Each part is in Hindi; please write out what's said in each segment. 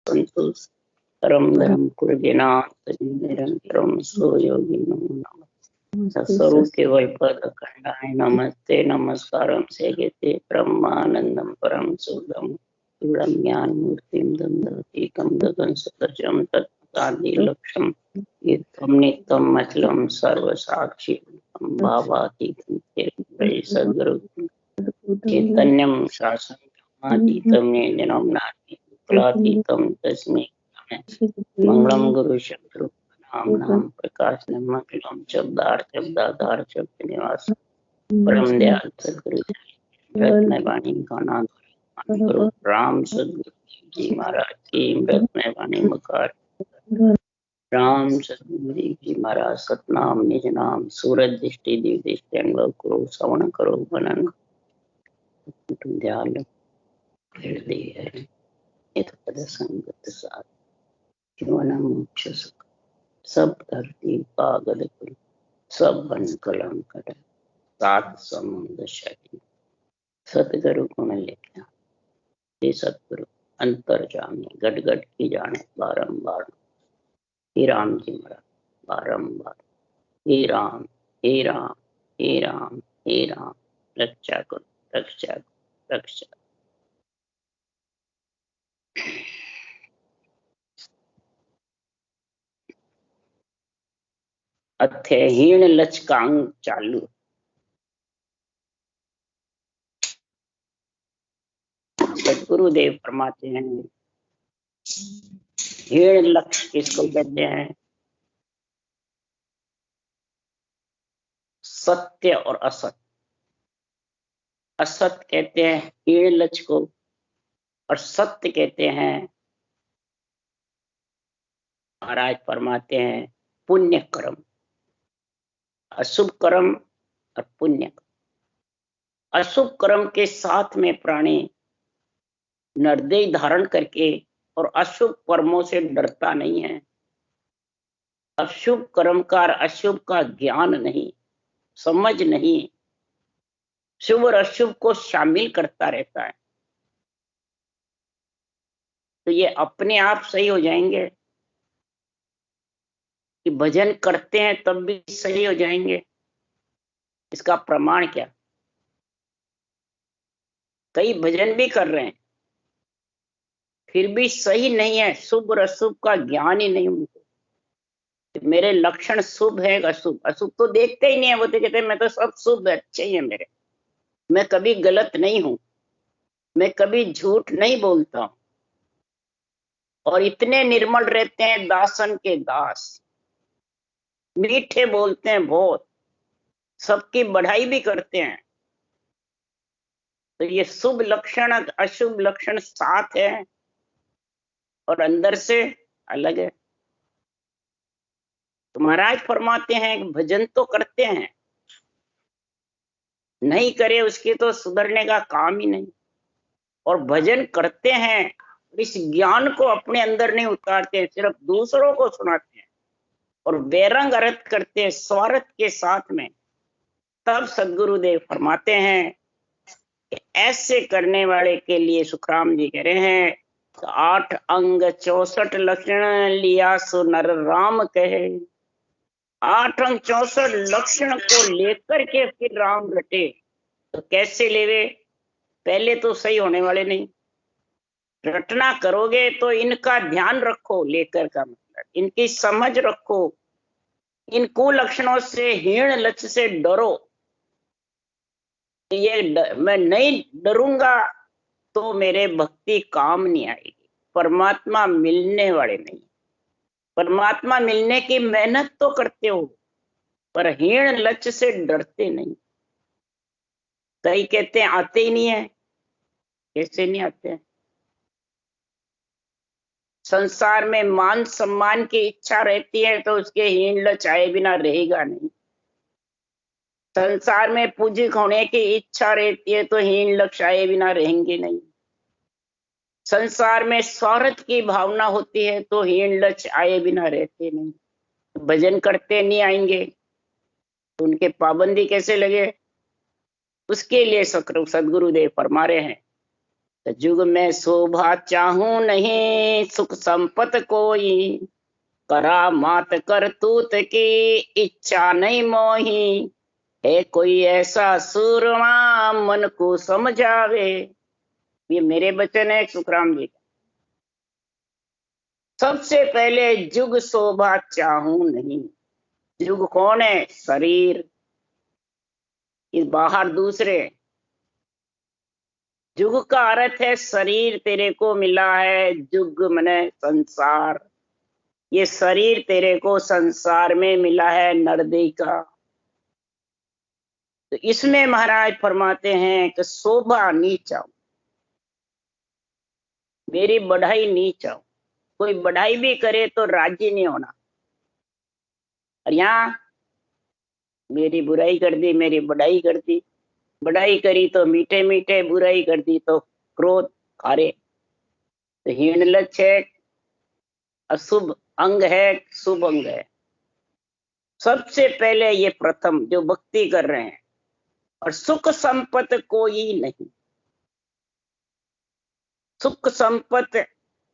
संतोष परम धर्म कुरनाथ निरंतरम सो योगी नमो नमः सत्स्वरूप केवल पद खंडाय नमस्ते नमस्कारम सेयते ब्रह्मानंदम परम सुदम ज्ञान मूर्तिम दंडतीकम गगन सदृशम तत्कादि लक्ष्यम युद्धम नित्यम मचलम सर्व साक्षी भावातीतम सद्गुरु चैतन्यम शासनम निजनम नाति प्रातीतम तस्मै मंगलम गुरु शत्रु नाम नाम प्रकाश नमः शब्दाधार शब्द निवास परम दयाल सदगुरु रत्न वाणी का नाम गुरु राम सदगुरु जी महाराज की रत्न वाणी मुखार राम सदगुरु जी महाराज सतनाम निज नाम सूरज दृष्टि दिव्य दृष्टि अनुभव करो श्रवण करो मनन दयाल हृदय हित पद संगत साथ जीवन मोक्ष सुख सब धरती पागल कुल सब बन कलंकट सात समुद्र शरीर सतगुरु गुण लिखना हे सतगुरु अंतर जाने गट गट की जाने बारंबार हे राम जी महाराज बारंबार हे राम हे राम हे राम हे राम रक्षा करो रक्षा करो रक्षा अथे हीण लचकांग चालू सतगुरुदेव फरमाते हैं हीण लक्ष्य किसको कहते हैं? सत्य और असत। असत कहते हैं हीण लक्ष्य को और सत्य कहते हैं महाराज फरमाते हैं पुण्य कर्म। अशुभ कर्म और पुण्य कर्म। अशुभ कर्म के साथ में प्राणी निर्दयी धारण करके और अशुभ कर्मों से डरता नहीं है। अशुभ कर्म का अशुभ का ज्ञान नहीं, समझ नहीं, शुभ और अशुभ को शामिल करता रहता है। तो ये अपने आप सही हो जाएंगे कि भजन करते हैं तब भी सही हो जाएंगे? इसका प्रमाण क्या? कई भजन भी कर रहे हैं फिर भी सही नहीं है, शुभ और अशुभ का ज्ञान ही नहीं उनको। मेरे लक्षण शुभ है अशुभ, अशुभ तो देखते ही नहीं है। वो तो कहते हैं मैं तो सब शुभ अच्छे ही है मेरे, मैं कभी गलत नहीं हूं, मैं कभी झूठ नहीं बोलता हूं। और इतने निर्मल रहते हैं दासन के दास, मीठे बोलते हैं बहुत, सबकी बढ़ाई भी करते हैं। तो ये शुभ लक्षण अशुभ लक्षण साथ है और अंदर से अलग है। तो महाराज फरमाते हैं भजन तो करते हैं, नहीं करे उसके तो सुधरने का काम ही नहीं। और भजन करते हैं, इस ज्ञान को अपने अंदर नहीं उतारते, सिर्फ दूसरों को सुनाते हैं और बेरंग अर्थ करते हैं स्वार्थ के साथ में। तब सदगुरुदेव फरमाते हैं कि ऐसे करने वाले के लिए सुखराम जी कह रहे हैं 8 अंग 64 लक्षण लिया सो नर राम कहे। 8 अंग 64 लक्षण को लेकर के फिर राम रटे। तो कैसे लेवे? पहले तो सही होने वाले नहीं, रटना करोगे तो इनका ध्यान रखो, लेकर का मतलब इनकी समझ रखो, इन कुलक्षणों से हीण लक्ष्य से डरो। ये मैं नहीं डरूंगा तो मेरे भक्ति काम नहीं आएगी, परमात्मा मिलने वाले नहीं। परमात्मा मिलने की मेहनत तो करते हो पर हीण लक्ष्य से डरते नहीं। कई कहते हैं आते ही नहीं है, कैसे नहीं आते हैं? संसार में मान सम्मान की इच्छा रहती है तो उसके हीण लक्ष्य आए बिना रहेगा नहीं। संसार में पूजित होने की इच्छा रहती है तो हीन लक्ष्य आए बिना रहेंगे नहीं। संसार में स्वार्थ की भावना होती है तो हीन लक्ष्य आए बिना रहते नहीं। भजन करते नहीं आएंगे तो उनके पाबंदी कैसे लगे? उसके लिए सदगुरुदेव फरमा रहे हैं तो जुग में शोभा चाहूं नहीं, सुख संपत कोई, करामात करतूत की इच्छा नहीं मोही। है कोई ऐसा सूरमा मन को समझावे। ये मेरे वचन है सुखराम जी का। सबसे पहले जुग शोभा चाहूं नहीं। जुग कौन है? शरीर। इस बाहर दूसरे। जुग का अर्थ है शरीर तेरे को मिला है। जुग मने संसार। ये शरीर तेरे को संसार में मिला है, नरदेह का। तो इसमें महाराज फरमाते हैं कि शोभा नहीं चाहूं, मेरी बढ़ाई नहीं चाहूं। कोई बढ़ाई भी करे तो राजी नहीं होना। और यहाँ मेरी बुराई कर दी, मेरी बढ़ाई कर दी। बढ़ाई करी तो मीठे मीठे, बुराई कर दी तो क्रोध खारे। तो हीन लक्ष्य है, अशुभ अंग है, शुभ अंग है। सबसे पहले ये प्रथम जो भक्ति कर रहे हैं। और सुख संपत कोई नहीं। सुख संपत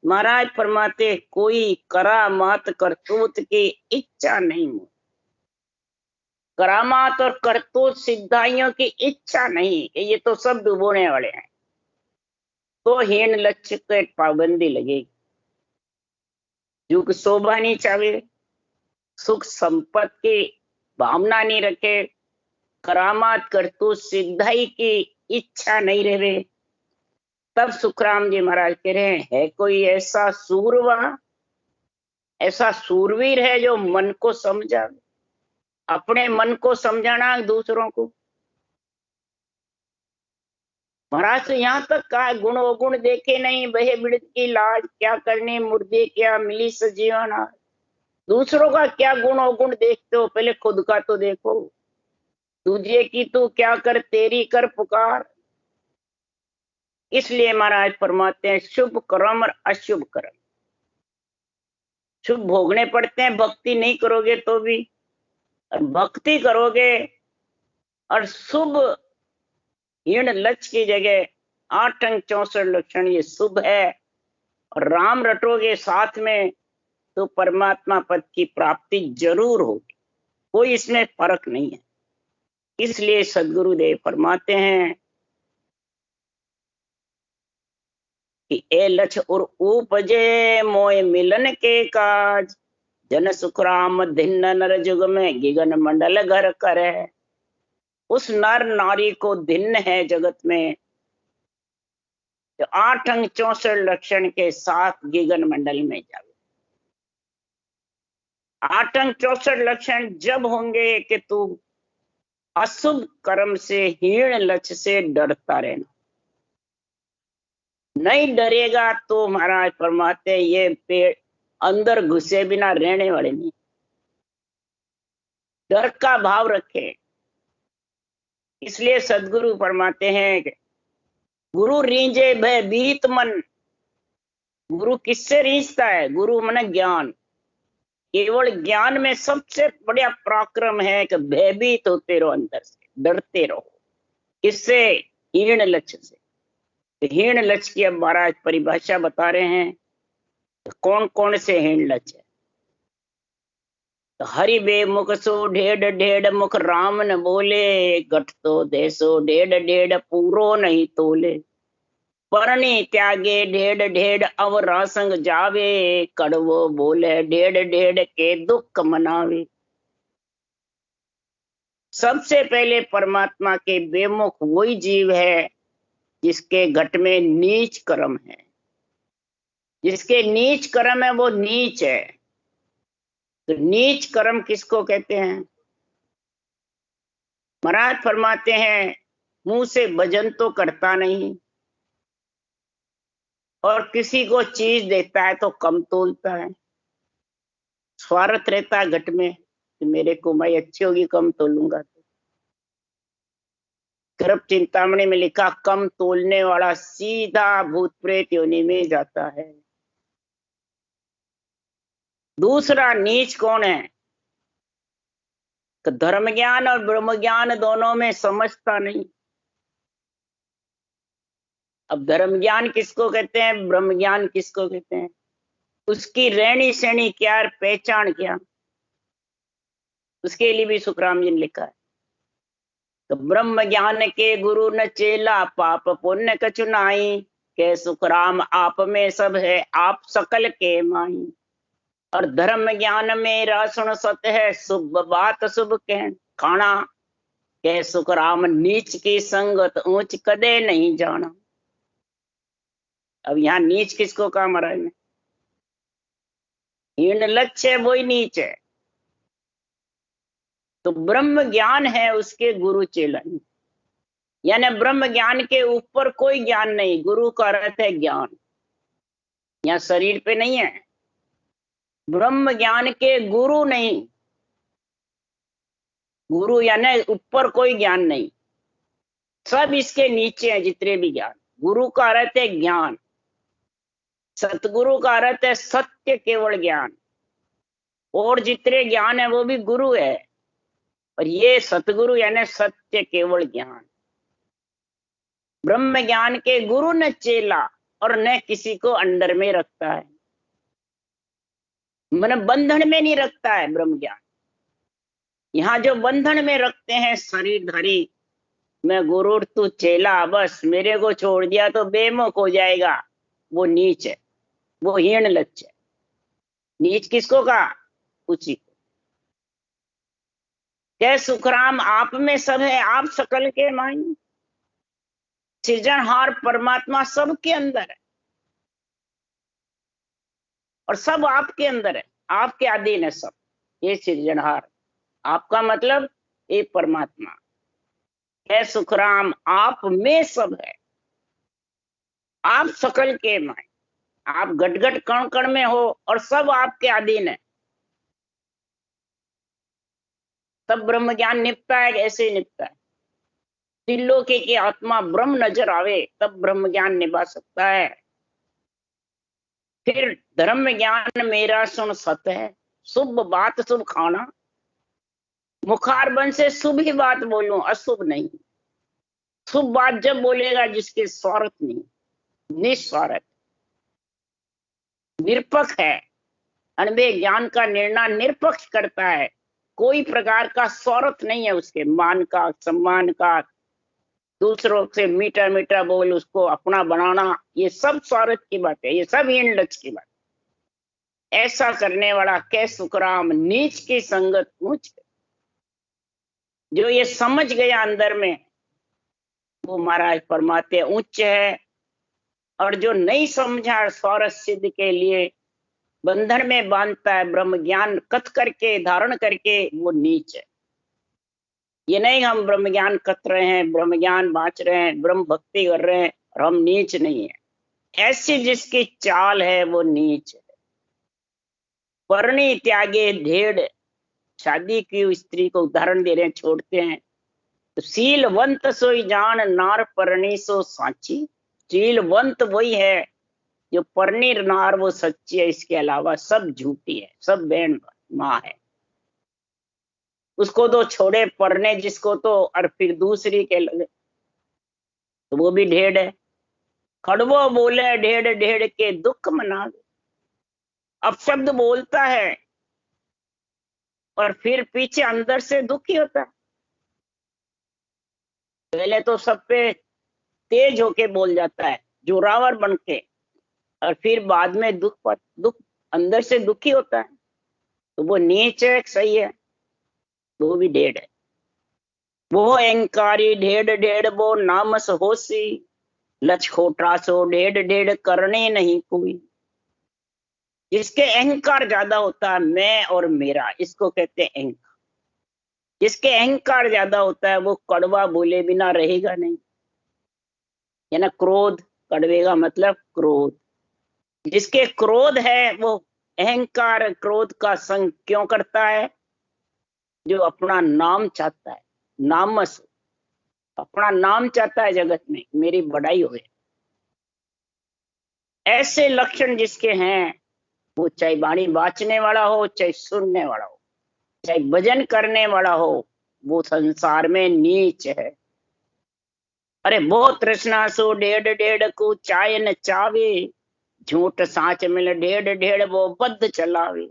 महाराज फरमाते कोई करामात करतूत की इच्छा नहीं हो। करामात और करतूत सिद्धाइयों की इच्छा नहीं कि ये तो सब डुबोने वाले हैं, तो हीन लक्ष्य के पाबंदी लगेगी। युग शोभा नहीं चाहे, सुख संपत्ति भावना नहीं रखे, करामात करतूत सिद्धाई की इच्छा नहीं रहे, तब सुखराम जी महाराज कह रहे हैं, है कोई ऐसा सूरवा, ऐसा सूरवीर है जो मन को समझा। अपने मन को समझाना, दूसरों को। महाराज से यहाँ तक कहा, गुण अवगुण देखे नहीं, बहे बिड़त की लाज, क्या करने मुर्दे क्या मिली सजीवन आज। दूसरों का क्या गुण अवगुण देखते हो, पहले खुद का तो देखो। तुझे की तू क्या कर, तेरी कर पुकार। इसलिए महाराज फरमाते हैं शुभ कर्म और अशुभ कर्म। शुभ भोगने पड़ते हैं, भक्ति नहीं करोगे तो भी। और भक्ति करोगे और शुभ हीन लक्ष्य की जगह 8 अंग 64 लक्षण ये शुभ है, और राम रटोगे साथ में तो परमात्मा पद की प्राप्ति जरूर होगी। कोई इसमें फर्क नहीं है। इसलिए सदगुरुदेव फरमाते हैं कि ए लक्ष और उपजे मोय मिलन के काज, जन सुख राम धिन्न नर जुग में गिगन मंडल घर करे। उस नर नारी को धिन्न है जगत में जो 8 अंग 64 लक्षण के साथ गिगन मंडल में जावे। 8 अंग 64 लक्षण जब होंगे कि तू अशुभ कर्म से, हीन लक्ष्य से डरता रहना। नहीं डरेगा तो महाराज फरमाते ये पेड़ अंदर घुसे बिना रहने वाले नहीं। डर का भाव रखे। इसलिए सदगुरु फरमाते हैं कि गुरु रींजे भय बीत मन। गुरु किससे रींजता है? गुरु मन ज्ञान। केवल ज्ञान में सबसे बड़ा पराक्रम है कि भयभीत होते रहो, अंदर से डरते रहो। किससे? हीन लक्ष्य से। हीन लक्ष्य की अब महाराज परिभाषा बता रहे हैं। तो कौन कौन से हीन लक्ष्य है? तो हरि बेमुख सो ढेड़ ढेड़ मुख राम न बोले, गठ तो देसो ढेड़ ढेड़ पूरो नहीं तोले। परणी त्यागे ढेड़ ढेड़ अव रासंग जावे, कड़वो बोले ढेड़ ढेड़ के दुख मनावे। सबसे पहले परमात्मा के बेमुख वही जीव है जिसके घट में नीच कर्म है। जिसके नीच कर्म है वो नीच है। तो नीच कर्म किसको कहते हैं? महाराज फरमाते हैं मुंह से भजन तो करता नहीं, और किसी को चीज देता है तो कम तोलता है। स्वार्थ रहता है घट में कि मेरे कमाई अच्छी होगी, कम तोलूंगा। तो गर्भ चिंतामणि में लिखा, कम तोलने वाला सीधा भूत प्रेत योनि में जाता है। दूसरा नीच कौन है? कि धर्म ज्ञान और ब्रह्म ज्ञान दोनों में समझता नहीं। अब धर्म ज्ञान किसको कहते हैं, ब्रह्म ज्ञान किसको कहते हैं, उसकी रहनी सहनी क्या, पहचान क्या, उसके लिए भी सुखराम जी ने लिखा है। तो ब्रह्म ज्ञान के गुरु न चेला, पाप पुण्य कछु नाई, के सुखराम आप में सब है, आप सकल के माई। और धर्म ज्ञान मेरा सुन सत है, शुभ बात शुभ कह खाना, के सुखराम नीच की संगत ऊंच कदे नहीं जाना। अब यहाँ नीच किसको कहा महाराज ने, हीन लक्ष्य वो ही नीच है। तो ब्रह्म ज्ञान है उसके गुरु चेला नहीं, यानी ब्रह्म ज्ञान के ऊपर कोई ज्ञान नहीं, गुरु का अर्थ है ज्ञान, यहाँ शरीर पे नहीं है। ब्रह्म ज्ञान के गुरु नहीं, गुरु यानी ऊपर कोई ज्ञान नहीं, सब इसके नीचे है जितने भी ज्ञान। गुरु का अर्थ है ज्ञान, सतगुरु का अर्थ है सत्य केवल ज्ञान, और जितने ज्ञान है वो भी गुरु है, और ये सतगुरु यानी सत्य केवल ज्ञान। ब्रह्म ज्ञान के गुरु न चेला, और न किसी को अंडर में रखता है, मन बंधन में नहीं रखता है ब्रह्म ज्ञान। यहाँ जो बंधन में रखते हैं शरीरधारी, मैं गुरु तू चेला, बस मेरे को छोड़ दिया तो बेमुख हो जाएगा, वो नीच है, वो हीन लक्ष्य है। नीच किसको कहा, उसी को। क्या सुखराम आप में सब है, आप सकल के माई। सृजनहार परमात्मा सबके अंदर है, और सब आपके अंदर है, आपके अधीन है सब। ये सृजनहार, आपका मतलब ये परमात्मा है। सुखराम आप में सब है, आप सकल के माई, आप घट घट कण कण में हो, और सब आपके अधीन है। तब ब्रह्म ज्ञान निपटा है, ऐसे निपटा है। त्रिलोकी की आत्मा ब्रह्म नजर आवे तब ब्रह्म ज्ञान निभा सकता है। फिर धर्म ज्ञान मेरा सुन सत है, शुभ बात शुभ खाना, मुखार बन से शुभ ही बात बोलूं, अशुभ नहीं। शुभ बात जब बोलेगा जिसके स्वार्थ नहीं, निस्वार्थ, निरपक्ष है। अनबे ज्ञान का निर्णय निरपक्ष करता है, कोई प्रकार का स्वार्थ नहीं है उसके, मान का सम्मान का, दूसरों से मीठा मीठा बोल उसको अपना बनाना, ये सब स्वार्थ की बात है, ये सब हीन लक्ष्य की बात है। ऐसा करने वाला कै सुखराम नीच की संगत ऊंच। जो ये समझ गया अंदर में, वो महाराज परमात्मा उच्च है, और जो नहीं समझा स्वार्थ सिद्ध के लिए बंधन में बांधता है, ब्रह्म ज्ञान कथ करके धारण करके, वो नीच है। ये नहीं हम ब्रह्म ज्ञान कथ रहे हैं, ब्रह्म ज्ञान बांच रहे हैं, ब्रह्म भक्ति कर रहे हैं, और हम नीच नहीं है। ऐसी जिसकी चाल है वो नीच है। परणी त्यागे ढेड़, शादी की स्त्री को उदाहरण दे रहे हैं, छोड़ते हैं। तो शीलवंत सोई जान, नार परणी सो साची। शीलवंत वही है जो परनी नार वो सच्ची है, इसके अलावा सब झूठी है, सब बहन माँ है। उसको तो छोड़े पढ़ने जिसको तो, और फिर दूसरी के लगे, तो वो भी ढेड़ है। खड़वो बोले ढेड़ ढेड़ के दुख मना। अब शब्द बोलता है और फिर पीछे अंदर से दुखी होता है। पहले तो सब पे तेज होके बोल जाता है, जोरावर बन के, और फिर बाद में दुख अंदर से दुखी होता है। तो वो नीच है, सही है, वो भी ढेड़ है। वो अहंकारी ढेड़ ढेड़ वो नामस होसी, लचखोटा सो ढेड़ ढेड़ करने नहीं कोई। जिसके अहंकार ज्यादा होता है, मैं और मेरा, इसको कहते हैं अहंकार। जिसके अहंकार ज्यादा होता है वो कड़वा बोले बिना रहेगा नहीं, है ना। क्रोध, कड़वे का मतलब क्रोध। जिसके क्रोध है वो अहंकार क्रोध का संग क्यों करता है, जो अपना नाम चाहता है, नामस, अपना नाम चाहता है जगत में, मेरी बड़ाई होए। ऐसे लक्षण जिसके हैं, वो चाहे वाणी बाचने वाला हो, चाहे सुनने वाला हो, चाहे भजन करने वाला हो, वो संसार में नीच है। अरे बहुत तृष्णा सो डेढ़ डेढ़ को चाय न चावे, झूठ साच मिल डेढ़ डेढ़ वो बद्ध चलावे।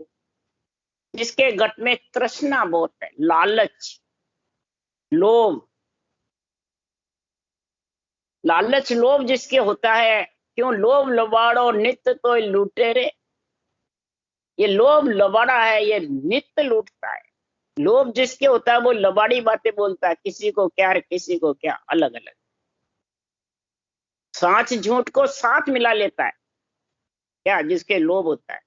जिसके गट में तृष्णा बहुत है, लालच, लोभ, लालच लोभ जिसके होता है, क्यों लोभ लबाड़ो नित्य तो लूटे रे। ये लोभ लबाड़ा है, ये नित्य लूटता है। लोभ जिसके होता है वो लबाड़ी बातें बोलता है, किसी को क्या किसी को क्या, अलग अलग। साच झूठ को साथ मिला लेता है, क्या जिसके लोभ होता है।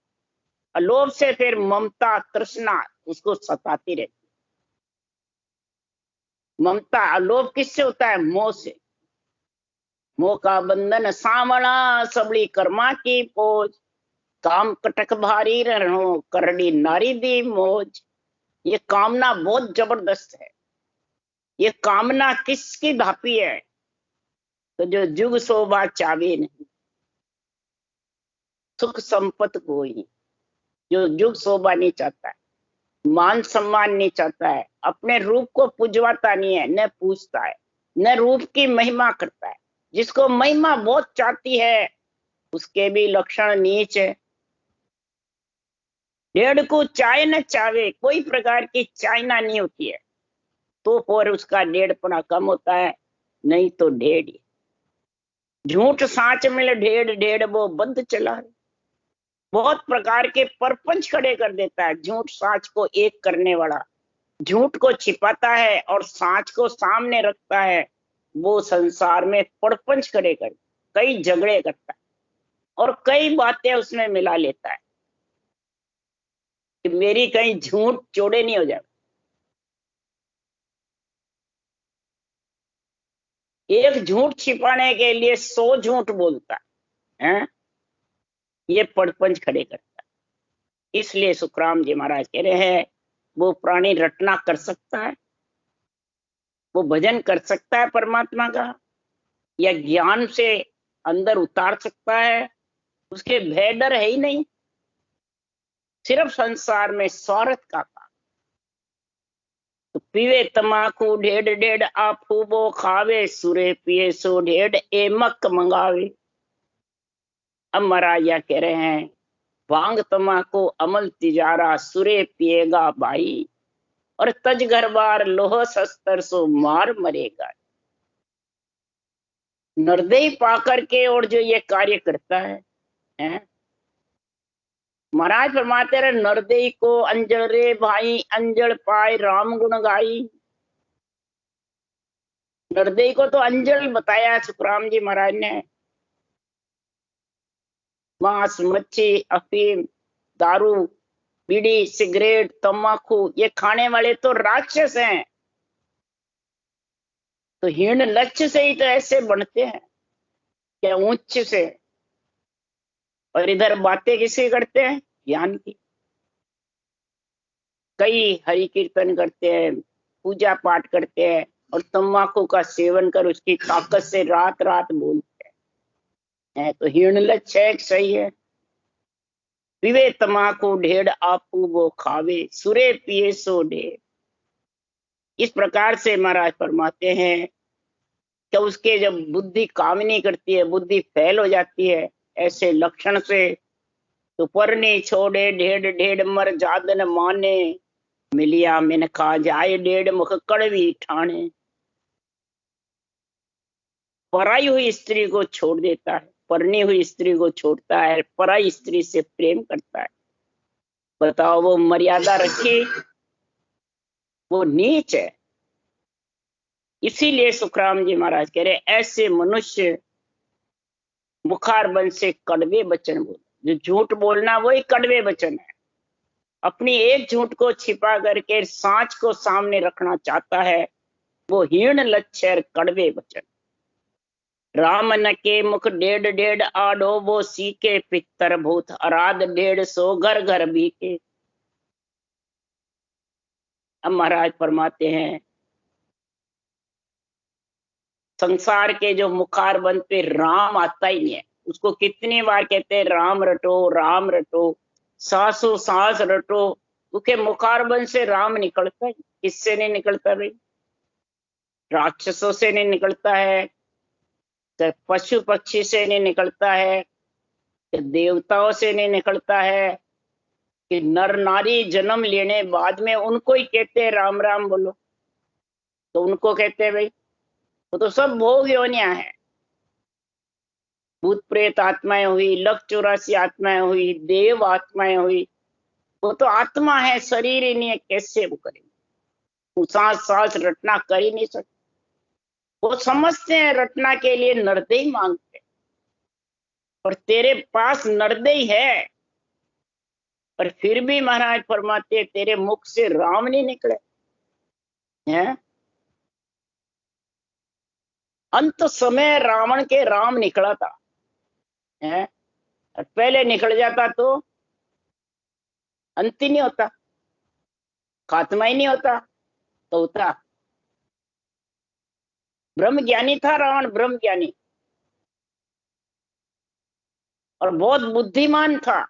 और लोभ से फिर ममता तृष्णा उसको सताती रहती है। ममता और लोभ किससे होता है? मोह से। मोह का बंधन सामना सबड़ी कर्मा की पोज, काम कटक भारी रहो करड़ी नारी दी मौज। ये कामना बहुत जबरदस्त है। ये कामना किसकी भापी है? तो जो जुग शोभा चावे नहीं, सुख संपत कोई, जो जुग शोभा नहीं चाहता है, मान सम्मान नहीं चाहता है, अपने रूप को पुजवाता नहीं है, न पूछता है, न रूप की महिमा करता है। जिसको महिमा बहुत चाहती है उसके भी लक्षण नीच है। डेढ़ को चाय न चावे, कोई प्रकार की चायना नहीं होती है, तो और उसका डेढ़पना कम होता है, नहीं तो ढेड़। झूठ साच मिल ढेड़ ढेड़ वो बंद चला है। बहुत प्रकार के परपंच खड़े कर देता है झूठ साच को एक करने वाला। झूठ को छिपाता है और साच को सामने रखता है। वो संसार में परपंच खड़े कर, कई झगड़े करता है और कई बातें उसमें मिला लेता है कि मेरी कहीं झूठ चौड़े नहीं हो जाए। एक झूठ छिपाने के लिए 100 झूठ बोलता है, ये परपंच खड़े करता है। इसलिए सुखराम जी महाराज कह रहे हैं वो प्राणी रटना कर सकता है, वो भजन कर सकता है परमात्मा का, या ज्ञान से अंदर उतार सकता है, उसके भय डर है ही नहीं। सिर्फ संसार में स्वार्थ का काम। तो पीवे तमाकू ढेड़ ढेड़ आपू वो खावे, सुरे पिए सो ढेड़ एमक मंगावे। अब महाराज यह कह रहे हैं भांग तमाकू अमल तिजारा, सुरे पिएगा भाई, और तज घर बार लोह शस्त्र सो मार मरेगा। निर्दयी पाकर के और जो ये कार्य करता है? महाराज फरमाते रहे नरदेई को अंजल रे भाई, अंजल पाए राम गुण गाई। नरदेई को तो अंजल बताया सुखराम जी महाराज ने। मांस मच्छी अफीम दारू बीड़ी सिगरेट तम्बाकू ये खाने वाले तो राक्षस हैं। तो हीन लक्ष्य से ही तो ऐसे बनते हैं, क्या उच्च से। और इधर बातें किसकी करते हैं? ज्ञान की। कई हरि कीर्तन करते हैं, पूजा पाठ करते हैं, और तम्बाकू का सेवन कर उसकी ताकत से रात रात बोलते हैं। तो हीन लक्ष्य है, सही है। पीवे तम्बाकू ढेड़ आपू वो खावे, सुरे पिए सो ढेड़। इस प्रकार से महाराज फरमाते हैं कि उसके जब बुद्धि काम नहीं करती है, बुद्धि फैल हो जाती है ऐसे लक्षण से, तो परनी छोड़े ढेड़ ढेड़ मर जादन माने, मिलिया मिन खा जाए डेढ़ मुख कड़वी ठाणे। पराई हुई स्त्री को छोड़ देता है, परनी हुई स्त्री को छोड़ता है, पराई स्त्री से प्रेम करता है। बताओ वो मर्यादा रखी, वो नीच है। इसीलिए सुखराम जी महाराज कह रहे ऐसे मनुष्य मुखार बन से कड़वे वचन बोल। जो झूठ बोलना वही कड़वे वचन है। अपनी एक झूठ को छिपा करके सांच को सामने रखना चाहता है, वो हीन लक्षण कड़वे वचन। राम न के मुख डेढ़ डेढ़ आडो, वो सीके पितर भूत अराध डेढ़ सो घर घर बीके। अब महाराज फरमाते हैं संसार के जो मुखार बंद पे राम आता ही नहीं है। उसको कितनी बार कहते हैं राम रटो राम रटो, सासो सास रटो, उसके मुखार बंद से राम निकलता है। किससे नहीं निकलता भाई? राक्षसों से नहीं निकलता है, कि पशु पक्षी से नहीं निकलता है, कि देवताओं से नहीं निकलता है, कि नर नारी जन्म लेने बाद में उनको ही कहते हैं राम राम बोलो, तो उनको कहते हैं भाई वो तो सब भोग योनियां है। भूत प्रेत आत्माएं हुई, लख 84 आत्माएं हुई, देव आत्माएं हुई, वो तो आत्मा है, शरीर ही नहीं है, कैसे वो करेंगे? वो सांस सांस रटना कर ही नहीं सकते। वो समझते हैं रटना के लिए नरदेही मांगते हैं, और तेरे पास नरदेही है, पर फिर भी महाराज फरमाते तेरे मुख से राम नहीं निकले हैं। अंत समय रावण के राम निकला था, है? और पहले निकल जाता तो अंत ही नहीं होता, खात्मा ही नहीं होता, तो होता। ब्रह्म ज्ञानी था रावण, ब्रह्म ज्ञानी, और बहुत बुद्धिमान था,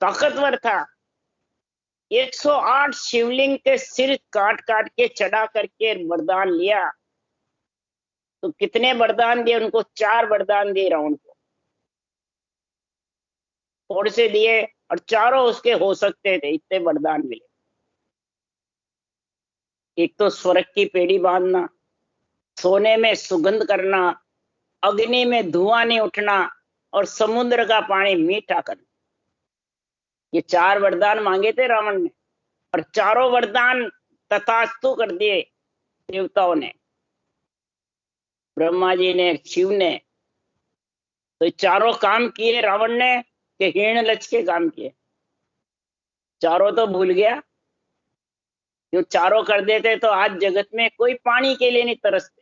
ताकतवर था। 108 शिवलिंग के सिर काट काट के चढ़ा करके वरदान लिया। तो कितने वरदान दिए उनको? 4 वरदान दिए रावण को, थोड़े से दिए, और चारों उसके हो सकते थे, इतने वरदान मिले। एक तो स्वर्ग की पेड़ी बांधना, सोने में सुगंध करना, अग्नि में धुआं नहीं उठना, और समुद्र का पानी मीठा करना। ये 4 वरदान मांगे थे रावण ने, और चारों वरदान तथास्तु कर दिए देवताओं ने, ब्रह्मा जी ने, शिव ने। तो ये चारों काम किए रावण ने कि हीण लच के काम किए। चारों तो भूल गया, जो चारों कर देते तो आज जगत में कोई पानी के लिए नहीं तरसते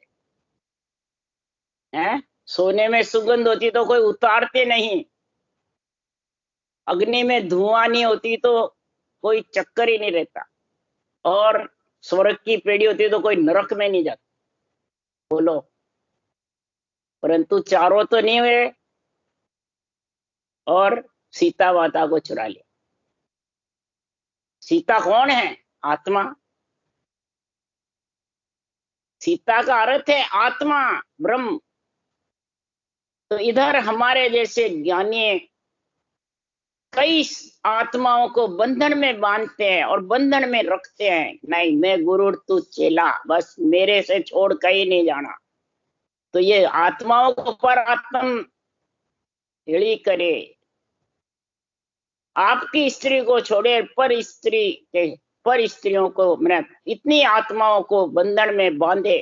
हैं। सोने में सुगंध होती तो कोई उतारते नहीं, अग्नि में धुआं नहीं होती तो कोई चक्कर ही नहीं रहता, और स्वर्ग की पेड़ी होती तो कोई नरक में नहीं जाता। बोलो, परंतु चारों तो नहीं हुए, और सीता माता को चुरा लिया। सीता कौन है? आत्मा। सीता का अर्थ है आत्मा, ब्रह्म। तो इधर हमारे जैसे ज्ञानी कई आत्माओं को बंधन में बांधते हैं और बंधन में रखते हैं। नहीं, मैं गुरु तू चेला, बस मेरे से छोड़ कहीं नहीं जाना। तो ये आत्माओं को पर आत्म हिड़ी करे, आपकी स्त्री को छोड़े पर स्त्री के, पर स्त्रियों को, मैंने इतनी आत्माओं को बंधन में बांधे,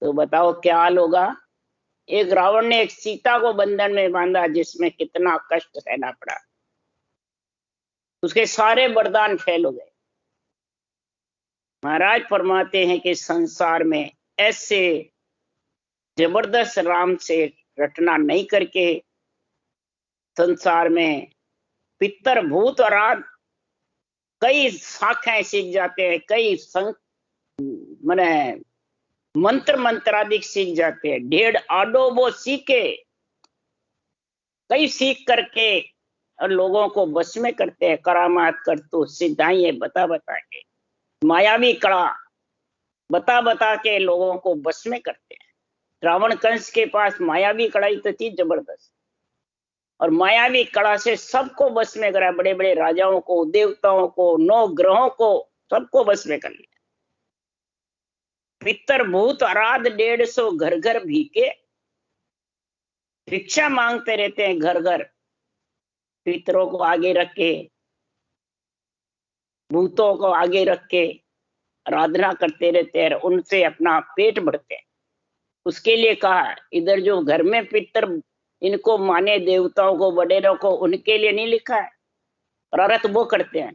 तो बताओ क्या हाल होगा। एक रावण ने एक सीता को बंधन में बांधा, जिसमें कितना कष्ट सहना पड़ा, उसके सारे वरदान फेल हो गए। महाराज फरमाते हैं कि संसार में ऐसे जबरदस्त राम से रटना नहीं करके संसार में पितर भूत और आद कई शाखाएं सीख जाते हैं, कई मने मंत्र मंत्रादिक सीख जाते हैं। 1.5 आडो वो सीखे, कई सीख करके और लोगों को बस में करते हैं। करामात कर तो सिद्धाई बता बता के, मायावी कला बता बता के लोगों को बस में करते हैं। रावण कंस के पास मायावी कड़ाई तो थी जबरदस्त, और मायावी कड़ा से सबको बस में करा, बड़े बड़े राजाओं को, देवताओं को, 9 ग्रहों को, सबको बस में कर लिया। पितर भूत आराध 150 घर घर भीके, भिक्षा मांगते रहते हैं घर घर, पितरों को आगे रख के, भूतों को आगे रख के आराधना करते रहते हैं, उनसे अपना पेट भरते हैं। उसके लिए कहा, इधर जो घर में पितर इनको माने, देवताओं को, वडेरों को, उनके लिए नहीं लिखा है, और अर्थ वो करते हैं।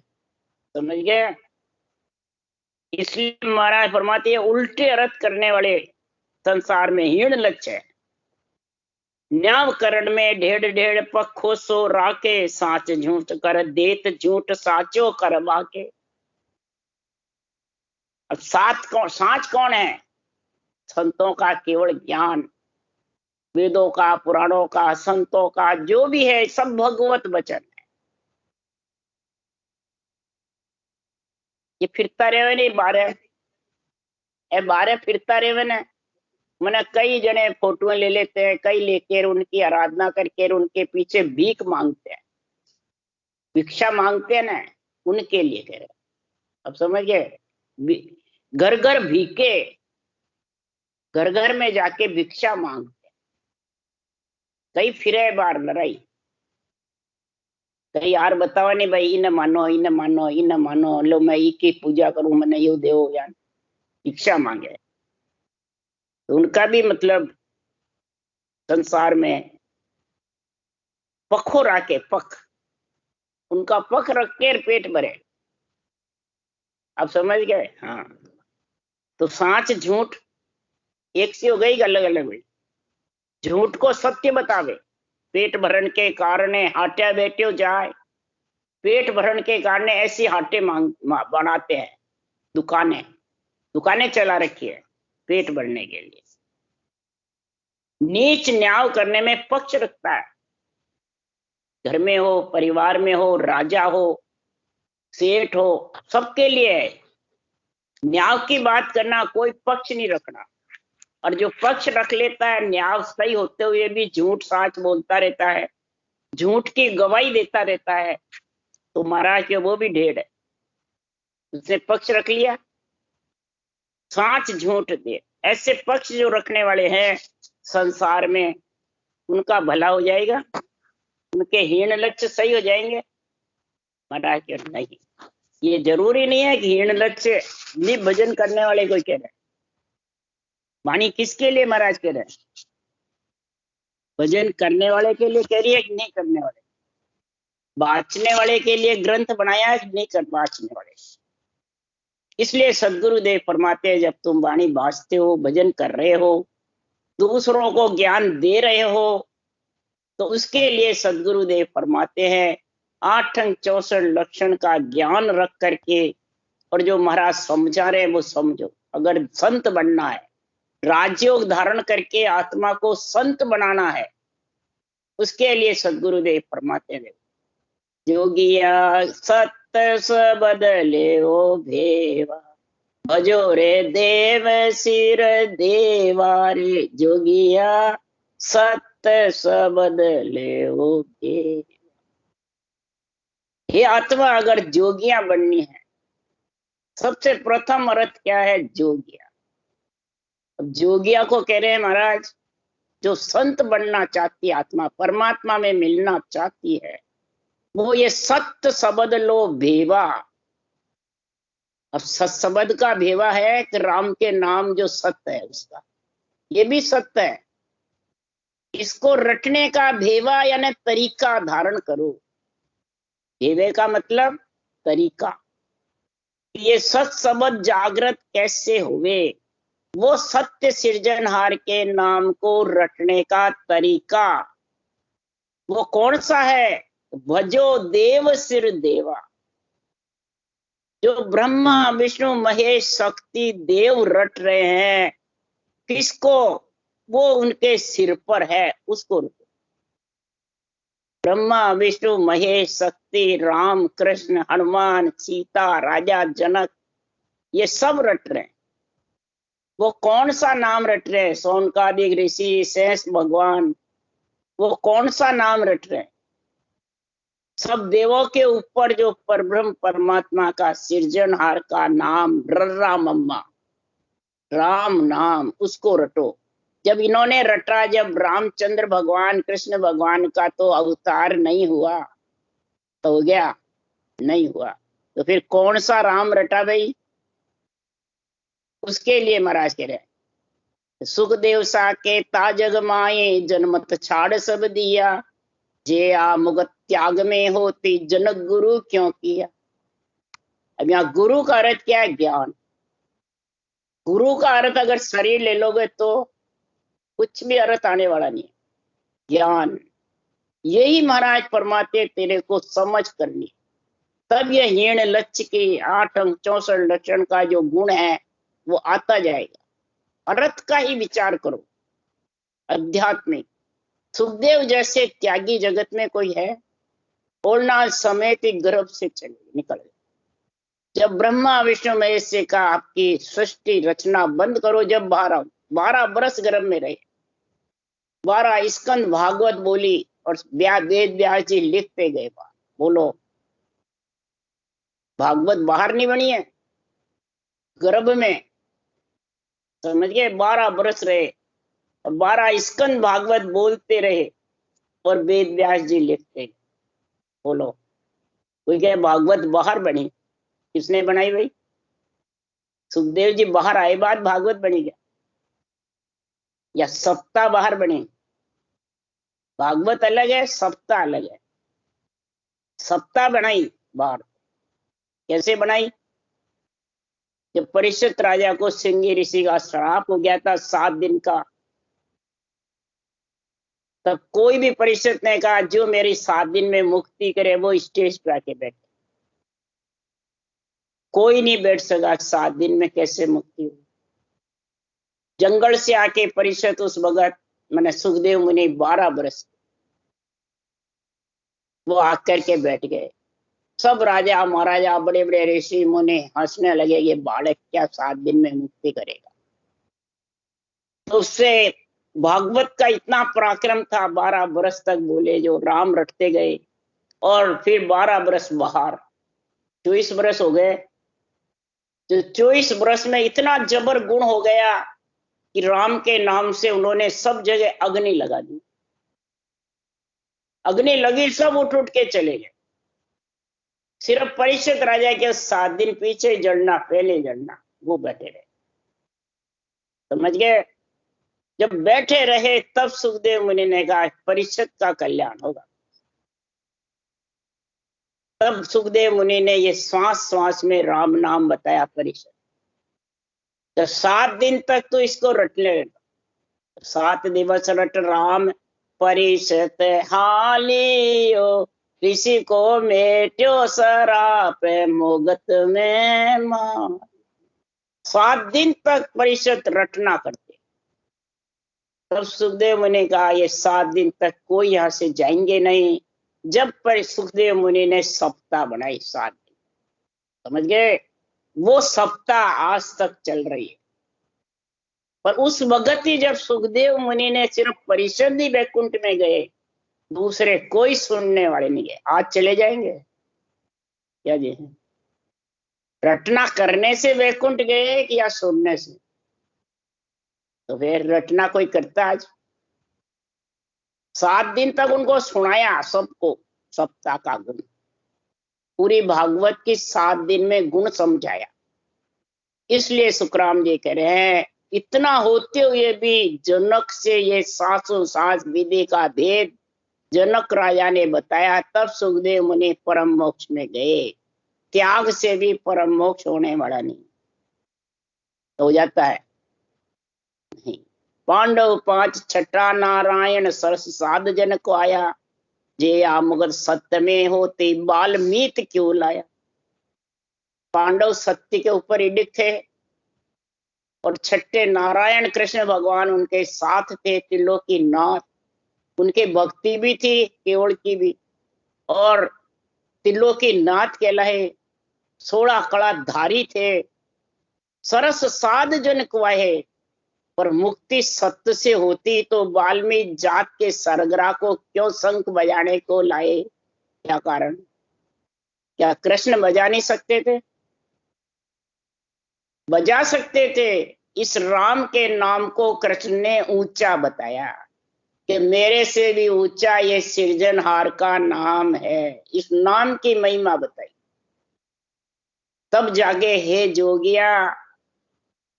समझ गए? इसलिए महाराज फरमाते हैं उल्टे अर्थ करने वाले संसार में हीण लक्ष्य है। न्याव करण में 1.5 पखो सो राके, साच झूठ कर देत झूठ साचो कर बाके। अब साच कौन है? संतों का केवल ज्ञान, वेदों का, पुराणों का, संतों का, जो भी है सब भगवत वचन है। ये फिरता रहे नहीं बारह, ए बारह फिरता रहे ना, मैंने कई जने फोटो ले लेते हैं, कई लेकर उनकी आराधना करके उनके पीछे भीख मांगते हैं, भिक्षा मांगते हैं ना, उनके लिए कह रहे। अब समझ गए, घर घर भीखे, घर घर में जाके भिक्षा मांगते हैं। कई फिरे बार लड़ाई, कई यार बतावा नहीं भाई, इन मानो इन मानो इन मानो, लो मैं की पूजा करूं, मैंने यू दे यार, भिक्षा मांगे। तो उनका भी मतलब संसार में पखो राके, पख, उनका पख रख के पेट भरे। आप समझ गए? हाँ। तो सांच झूठ एक सी हो गई, अलग अलग हुई। झूठ को सत्य बतावे, पेट भरण के कारण हाटिया बेटे जाए, पेट भरण के कारण ऐसी हाटे बनाते हैं, दुकानें दुकानें चला रखी है पेट भरने के लिए। नीच न्याय करने में पक्ष रखता है, घर में हो, परिवार में हो, राजा हो, सेठ हो, सबके लिए है। न्याय की बात करना, कोई पक्ष नहीं रखना। और जो पक्ष रख लेता है न्याय सही होते हुए भी झूठ साच बोलता रहता है, झूठ की गवाही देता रहता है, तो महाराज के वो भी ढेर है। उसने पक्ष रख लिया, साच झूठ दे, ऐसे पक्ष जो रखने वाले हैं संसार में, उनका भला हो जाएगा, उनके हीन लक्ष्य सही हो जाएंगे। महाराज के नहीं, ये जरूरी नहीं है कि हीन लक्ष्य भी भजन करने वाले कोई कह रहे। वाणी किसके लिए महाराज कह रहे हैं? भजन करने वाले के लिए कह रही है कि नहीं करने वाले? बांचने वाले के लिए ग्रंथ बनाया है कि नहीं कर बांचने वाले? इसलिए सदगुरुदेव फरमाते हैं, जब तुम वाणी बांचते हो, भजन कर रहे हो, दूसरों को ज्ञान दे रहे हो, तो उसके लिए सदगुरुदेव फरमाते हैं 864 लक्षण का ज्ञान रख करके, और जो महाराज समझा रहे हैं वो समझो। अगर संत बनना है, राजयोग धारण करके आत्मा को संत बनाना है, उसके लिए सदगुरुदेव फरमाते हैं, जोगिया सत बदले ओ भेवा, भजो रे देव सिर देवा रे, जोगिया सत बदले ओ भेवा। ये आत्मा अगर जोगिया बननी है, सबसे प्रथम अर्थ क्या है? जोगिया। अब जोगिया को कह रहे हैं महाराज, जो संत बनना चाहती है, आत्मा परमात्मा में मिलना चाहती है, वो ये सत्य शब्द लो भेवा। अब सत्शब्द का भेवा है कि राम के नाम जो सत्य है उसका, ये भी सत्य है। इसको रटने का भेवा यानी तरीका धारण करो। भेवे का मतलब तरीका। ये सत्शब्द जागृत कैसे हुए, वो सत्य सृजनहार के नाम को रटने का तरीका वो कौन सा है? भजो देव सिर देवा। जो ब्रह्मा विष्णु महेश शक्ति देव रट रहे हैं, किसको? वो उनके सिर पर है, उसको रटो। ब्रह्मा विष्णु महेश शक्ति, राम कृष्ण हनुमान सीता राजा जनक, ये सब रट रहे हैं। वो कौन सा नाम रट रहे हैं? सोनकादिक ऋषि शेष भगवान, वो कौन सा नाम रट रहे हैं? सब देवों के ऊपर जो परब्रह्म परमात्मा का सृजनहार का नाम रर्रा मम्मा, राम नाम, उसको रटो। जब इन्होंने रटा, जब रामचंद्र भगवान कृष्ण भगवान का तो अवतार नहीं हुआ, तो हो गया? नहीं हुआ। तो फिर कौन सा राम रटा भाई? उसके लिए महाराज कह रहे हैं, सुखदेव सा के ताजग माए, जन्मत छाड़ सब दिया, जे आ मुगत त्याग में होती, जनक गुरु क्यों किया। अब यहाँ गुरु का अर्थ क्या है? ज्ञान। गुरु का अर्थ अगर शरीर ले लोगे तो कुछ भी अर्थ आने वाला नहीं है। ज्ञान, यही महाराज फरमाते तेरे को समझ करनी, तब यह हीण लक्ष्य की 8 अंक 64 लक्षण का जो गुण है वो आता जाएगा। अर्थ का ही विचार करो, आध्यात्मिक। सुखदेव जैसे त्यागी जगत में कोई है? बोलना समेत गर्भ से चले निकल। जब ब्रह्मा विष्णु महेश से कहा आपकी सृष्टि रचना बंद करो, जब बाहर आओ, 12 बरस गर्भ में रहे, 12 स्कंद भागवत बोली और वेद व्यास जी लिखते गए बात। बोलो, भागवत बाहर नहीं बनी है, गर्भ में, समझ गए। 12 बरस रहे और 12 स्कंद भागवत बोलते रहे और वेद व्यास जी लिखते। बोलो, कोई कहे भागवत बाहर बनी, किसने बनाई भाई? सुखदेव जी बाहर आए बाद भागवत बनी क्या? या सप्ताह बाहर बनी? भागवत अलग है, सप्ताह अलग है। सप्ताह बनाई बाहर। कैसे बनाई? जब परीक्षित राजा को सिंगी ऋषि का श्राप हो गया था 7 दिन का, तब कोई भी परीक्षित ने कहा जो मेरी 7 दिन में मुक्ति करे वो स्टेज पे आके बैठे। कोई नहीं बैठ सका 7 दिन में, कैसे मुक्ति हुई? जंगल से आके परीक्षित उस भगत मैंने सुखदेव मुनि 12 बरस वो आकर के बैठ गए। सब राजा महाराजा बड़े बड़े ऋषि मुनि हंसने लगे, ये बालक क्या 7 दिन में मुक्ति करेगा। तो उससे भागवत का इतना पराक्रम था, 12 बरस तक बोले जो राम रटते गए। और फिर 12 बरस बाहर, 24 बरस हो गए। तो 24 बरस में इतना जबर गुण हो गया कि राम के नाम से उन्होंने सब जगह अग्नि लगा दी। अग्नि लगी, सब उठ उठ के चले गए। सिर्फ परीक्षित राजा के 7 दिन पीछे जड़ना, पहले जड़ना, वो बैठे रहे। समझ गए? जब बैठे रहे तब सुखदेव मुनि ने कहा परीक्षित का कल्याण होगा। तब सुखदेव मुनि ने ये श्वास श्वास में राम नाम बताया परीक्षित। तो 7 दिन तक तो इसको रट ले, 7 दिवस रट राम परीक्षित हालियो, ऋषि को मेट्यो सराप मोगत में मां। 7 दिन तक परीक्षित रटना करते। तब सुखदेव मुनि कहा ये 7 दिन तक कोई यहां से जाएंगे नहीं। जब पर सुखदेव मुनि ने सप्ताह बनाई 7 दिन, समझ गए? वो सप्ताह आज तक चल रही है। पर उस वक्त ही जब सुखदेव मुनि ने सिर्फ परिषद ही वैकुंठ में गए, दूसरे कोई सुनने वाले नहीं गए। आज चले जाएंगे क्या जी? रटना करने से वैकुंठ गए कि या सुनने से? तो फिर रटना कोई करता आज? 7 दिन तक उनको सुनाया सबको सप्ताह का गुण, पूरी भागवत की 7 दिन में गुण समझाया। इसलिए सुखराम जी कह रहे हैं इतना होते हुए भी जनक से ये 707 विधि का भेद जनक राजा ने बताया, तब सुखदेव मुनि परम मोक्ष में गए। त्याग से भी परम मोक्ष होने वाला नहीं तो हो जाता है नहीं। पांडव 5 छठा नारायण सरस साध जन को आया, जे आमुगत सत्य में होते बाल्मीत क्यों लाया। पांडव सत्य के ऊपर इडिक थे और छठे नारायण कृष्ण भगवान उनके साथ थे, त्रिलोकी नाथ। उनकी भक्ति भी थी केवल की भी, और त्रिलोकी नाथ कहलाए, 16 कला धारी थे, सरस साध जन कुआहे। पर मुक्ति सत्य से होती तो वाल्मीकि जात के सरगरा को क्यों शंख बजाने को लाए? क्या कारण? क्या कृष्ण बजा नहीं सकते थे? बजा सकते थे। इस राम के नाम को कृष्ण ने ऊंचा बताया कि मेरे से भी ऊंचा ये सृजनहार का नाम है। इस नाम की महिमा बताई। तब जागे हे जोगिया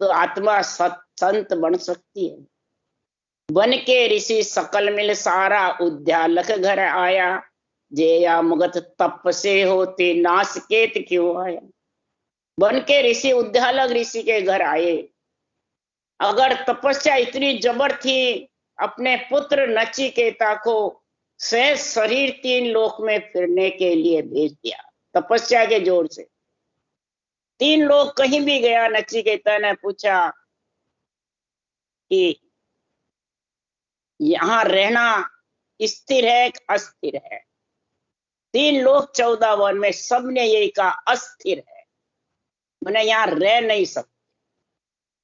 तो आत्मा संत बन सकती है। बन के ऋषि सकल मिल सारा उद्यालक घर आया, जेया मुगत तप से होते नासकेत क्यों आया। बन के ऋषि उद्यालक ऋषि के घर आए। अगर तपस्या इतनी जबर थी, अपने पुत्र नचिकेता को सहज शरीर 3 लोक में फिरने के लिए भेज दिया तपस्या के जोर से। 3 लोक कहीं भी गया, नचिकेता ने पूछा कि यहां रहना स्थिर है कि अस्थिर है। 3 लोक 14 वन में सबने यही कहा अस्थिर है, मैंने यहां रह नहीं सकते।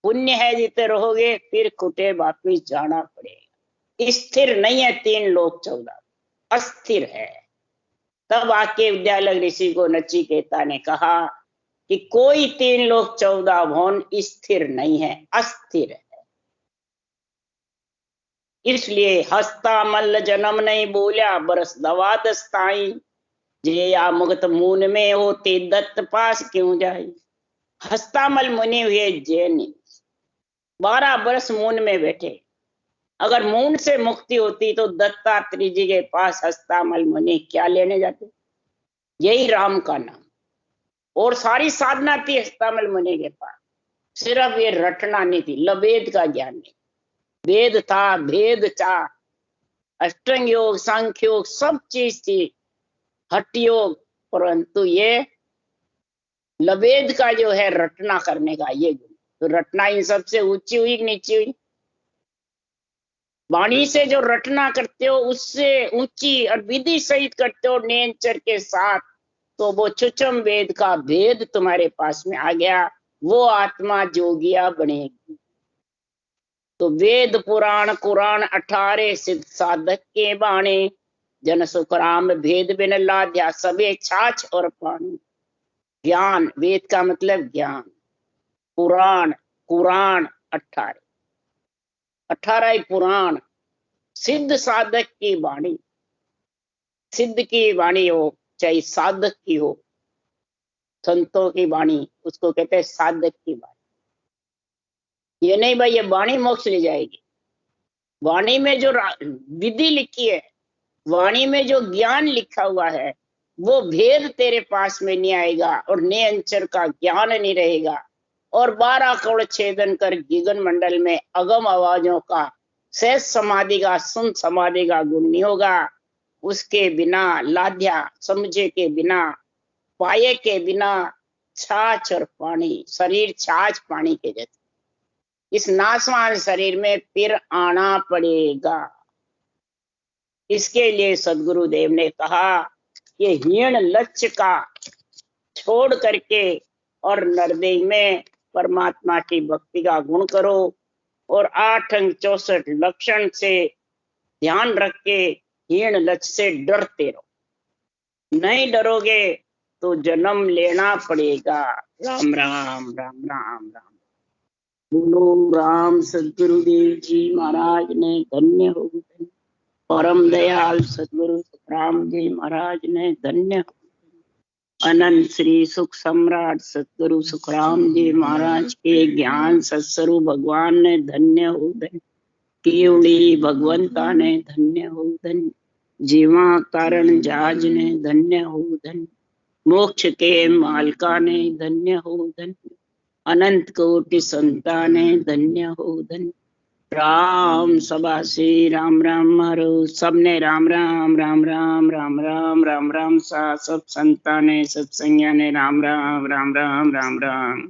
पुण्य है जीते रहोगे, फिर कुटे वापिस जाना पड़ेगा। स्थिर नहीं है 3 लोक 14, अस्थिर है। तब आके विद्यालय ऋषि को नचिकेता ने कहा कि कोई 3 लोक 14 भुवन स्थिर नहीं है, अस्थिर है। इसलिए हस्ता मल्ल जन्म नहीं बोलिया, बरस दवा दस्ताई, जे या मुगत मून में होते दत्त पास क्यों जाए। हस्तामल मुनि हुए जैन, 12 वर्ष मून में बैठे। अगर मून से मुक्ति होती तो दत्तात्रेय जी के पास हस्तामल मुनि क्या लेने जाते। यही राम का नाम। और सारी साधना थी हस्तामल मुनि के पास, सिर्फ ये रटना नहीं थी, लवेद का ज्ञान नहीं। वेद था, भेद था, अष्टांग योग, सांख्य योग, सब चीज थी, हठ योग, परंतु ये लवेद का जो है रटना करने का ये गुण। तो रटना इन सबसे ऊंची हुई कि नीची हुई। वाणी से जो रटना करते हो उससे ऊंची, और विधि सहित करते हो नेचर के साथ, तो वो चुचम वेद का भेद तुम्हारे पास में आ गया, वो आत्मा जोगिया बनेगी। तो वेद पुराण कुरान 18 सिद्ध साधक के बाणे, जन सुख राम भेद बिन लाध्या, सबे छाछ और पानी। ज्ञान, वेद का मतलब ज्ञान, पुराण, कुरान 18 ही पुराण, सिद्ध साधक की वाणी। सिद्ध की वाणी हो चाहे साधक की हो, संतों की वाणी, उसको कहते हैं साधक की वाणी। ये नहीं भाई ये वाणी मोक्ष ले जाएगी। वाणी में जो विधि लिखी है, वाणी में जो ज्ञान लिखा हुआ है, वो भेद तेरे पास में नहीं आएगा, और निरंतर का ज्ञान नहीं रहेगा, और 12 करोड़ छेदन कर गगन मंडल में अगम आवाजों का सहज समाधि का, सुन समाधि का गुण नहीं होगा। उसके बिना लाध्या, समझे के बिना, पाए के बिना, छाछ और पानी, शरीर छाछ पानी के जैसे, इस नासवान शरीर में फिर आना पड़ेगा। इसके लिए सदगुरुदेव ने कहा कि हीन लक्ष्य का छोड़ करके और नरदेह में परमात्मा की भक्ति का गुण करो, और 8 अंग 64 लक्षण से ध्यान रख के हीन लक्ष्य से डरते रहो। नहीं डरोगे तो जन्म लेना पड़ेगा। राम राम राम राम राम। बोलो राम सदगुरुदेव जी महाराज ने धन्य हो। परम दयाल सदगुरु सुखराम जी महाराज ने धन्य हो। अनंत श्री सुख सम्राट सतगुरु सुखराम जी महाराज के ज्ञान सत्स्वरूप भगवान ने धन्य हो धन्य। केवड़ी भगवंता ने धन्य हो धन्य। जीवा कारण जाज ने धन्य हो धन्य। मोक्ष के मालका ने धन्य हो धन्य। अनंत कोटि संता ने धन्य हो धन्य। राम सभा से राम राम मारो, सबने राम राम राम राम राम राम राम राम सा, सब संता ने सत्संगिया ने राम राम राम राम राम राम।